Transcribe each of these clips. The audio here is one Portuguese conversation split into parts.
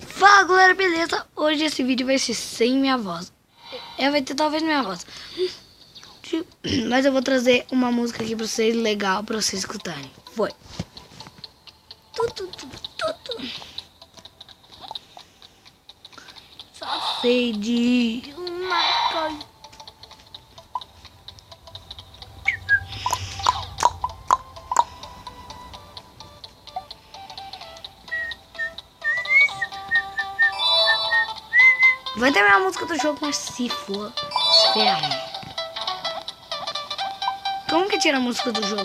Fala galera, beleza? Hoje esse vídeo vai ser sem minha voz. Vai ter talvez minha voz. Mas eu vou trazer uma música aqui pra vocês, legal, pra vocês escutarem. Foi. Só sei de uma coisa. Vai ter a música do jogo, mas se for, ferro. Como que tira a música do jogo?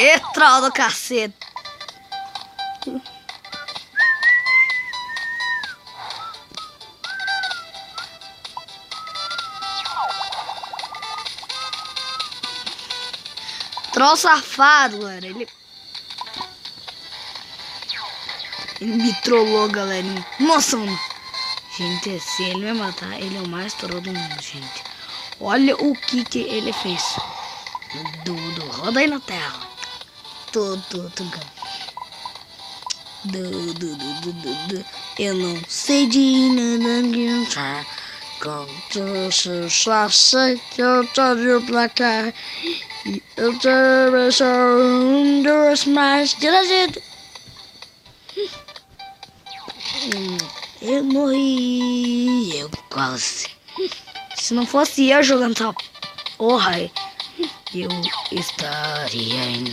E troll do cacete. Troll safado, galera. Ele me trollou, galerinha. Nossa, mano. Gente, se ele me matar, ele é o mais troll do mundo, gente. Olha o que ele fez. Dudu, roda aí na tela. Eu não sei de nada que tá. Eu só sei que eu tô de placar. E eu também sou dos mais dirigidos. Eu morri. Eu quase. Se não fosse eu jogando tal porra, eu estaria em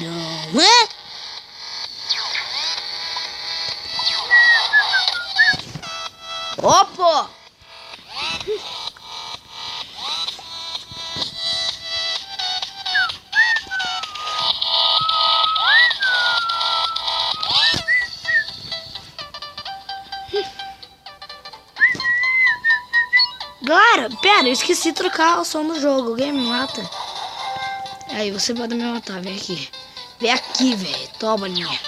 não é? Opa! Galera, pera, eu esqueci de trocar o som do jogo. Alguém me mata? Aí, você pode me matar, vem aqui. Vem aqui, velho. Toma, linha.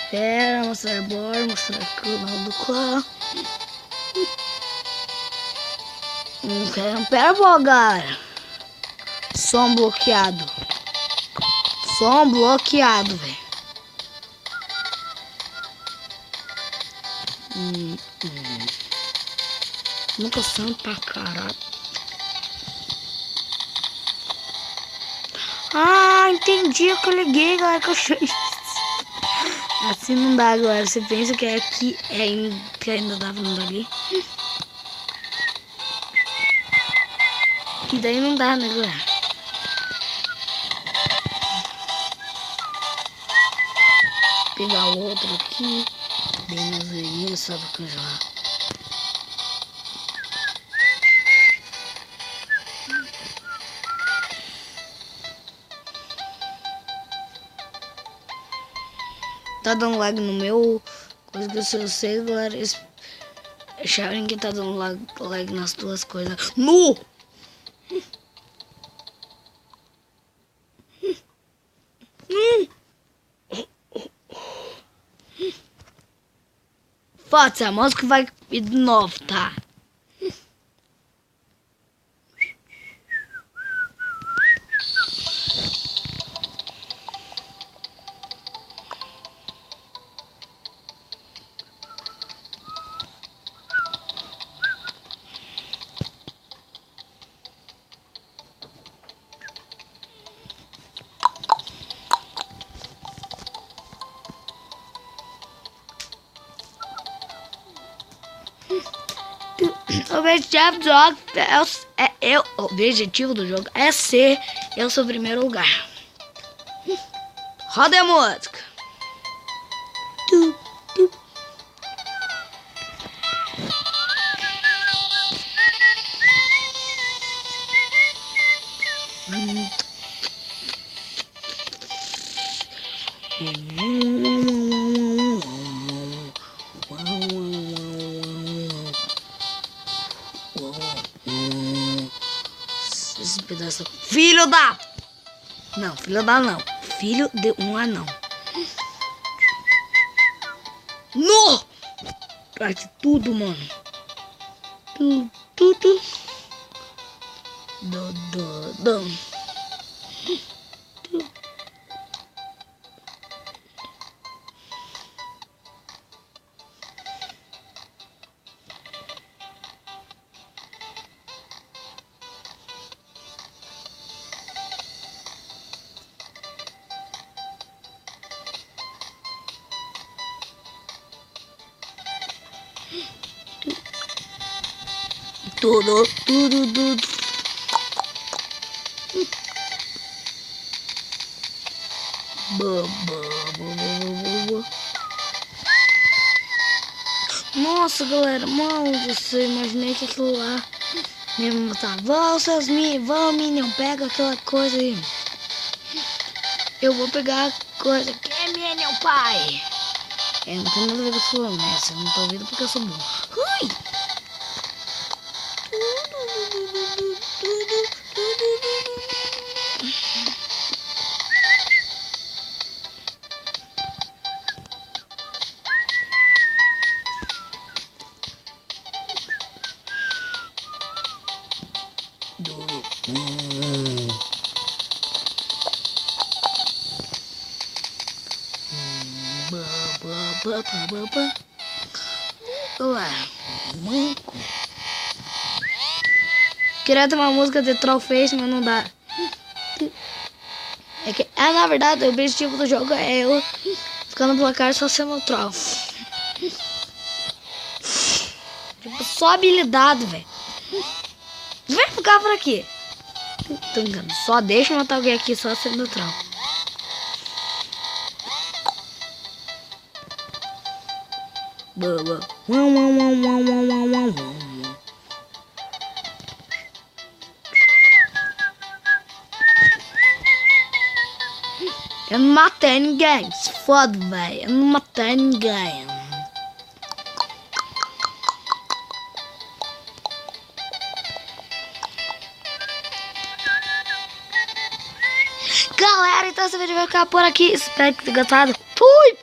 Pera, mostrar bordo, mostrar canal do qual. Pera, pô, galera. Som bloqueado. Som bloqueado, velho. Nunca santo pra caralho. Ah, entendi o que eu liguei, galera, que eu achei. Assim não dá, galera. Você pensa que é aqui, que ainda dava não dali. Que daí não dá, né, galera? Pegar o outro aqui. Bem nas orelhas, sabe o que já. Tá dando lag no meu. Coisa que eu sei, galera. Acharem que tá dando lag nas tuas coisas. No! Foda-se, a música vai de novo, tá? O objetivo do jogo é ser eu sou o primeiro lugar. Roda a música. Esse pedaço. Filho da. Não, filho da não. Filho de um anão. No! Parte tudo, mano. Tudo. Do. Tudo. Nossa, galera, mano, eu imaginei que aquilo lá me matar. Vão, Minion, pega aquela coisa aí. Eu vou pegar a coisa que é Minion, pai. Não tem nada a ver com isso, né? Você não tá ouvindo porque eu sou bom. Ui! Queria ter uma música de Trollface, mas não dá. Na verdade, o objetivo do jogo é eu ficar no placar só sendo troll. Tipo, só habilidade, velho. Vem ficar por aqui. Só deixa eu matar alguém aqui só sendo troll. Eu não matei ninguém, se foda, velho. Eu não matei ninguém. Galera, então esse vídeo vai ficar por aqui. Espero que tenha gostado. Fui.